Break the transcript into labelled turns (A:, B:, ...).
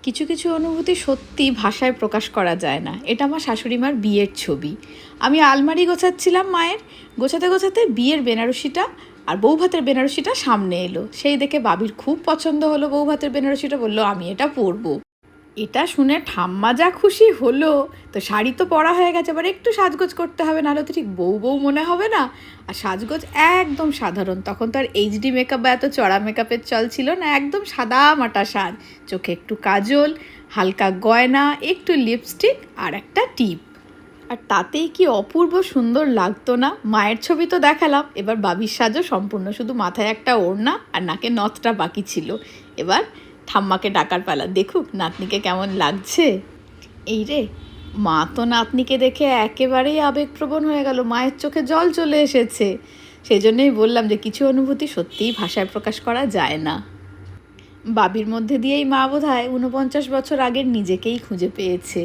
A: কিছু কিছু অনুভূতি সত্যি ভাষায় প্রকাশ করা যায় না। এটা আমার শাশুড়ি মার বিয়ের ছবি। আমি আলমারি গোছাচ্ছিলাম মায়ের, গোছাতে গোছাতে বিয়ের বেনারসিটা আর বউ ভাতের বেনারসিটা সামনে এলো। সেই দেখে বাবির খুব পছন্দ হলো বউ ভাতের বেনারসিটা, বললো আমি এটা পরবো। এটা শুনে ঠাম্মা যা খুশি হলো। তো শাড়ি তো পরা হয়ে গেছে, এবার একটু সাজগোজ করতে হবে, নাহলে তো ঠিক বউ বউ মনে হবে না। আর সাজগোজ একদম সাধারণ, তখন তো আর এইচডি মেকআপ বা এত চড়া মেকআপের চল ছিল না, একদম সাদা মাটা সাজ। চোখে একটু কাজল, হালকা গয়না, একটু লিপস্টিক আর একটা টিপ। আর তাতেই কি অপূর্ব সুন্দর লাগতো না। মায়ের ছবি তো দেখালাম, এবার বাবির সাজও সম্পূর্ণ, শুধু মাথায় একটা ওড়না আর নাকে নথটা বাকি ছিল। এবার ঠাম্মাকে ডাকার পালা, দেখুক নাতনিকে কেমন লাগছে। এই রে, মা তো নাতনিকে দেখে একেবারেই আবেগপ্রবণ হয়ে গেল, মায়ের চোখে জল চলে এসেছে। সেই জন্যই বললাম যে কিছু অনুভূতি সত্যিই ভাষায় প্রকাশ করা যায় না। বাবির মধ্যে দিয়েই মা বোধহয় 49 বছর আগের নিজেকেই খুঁজে পেয়েছে।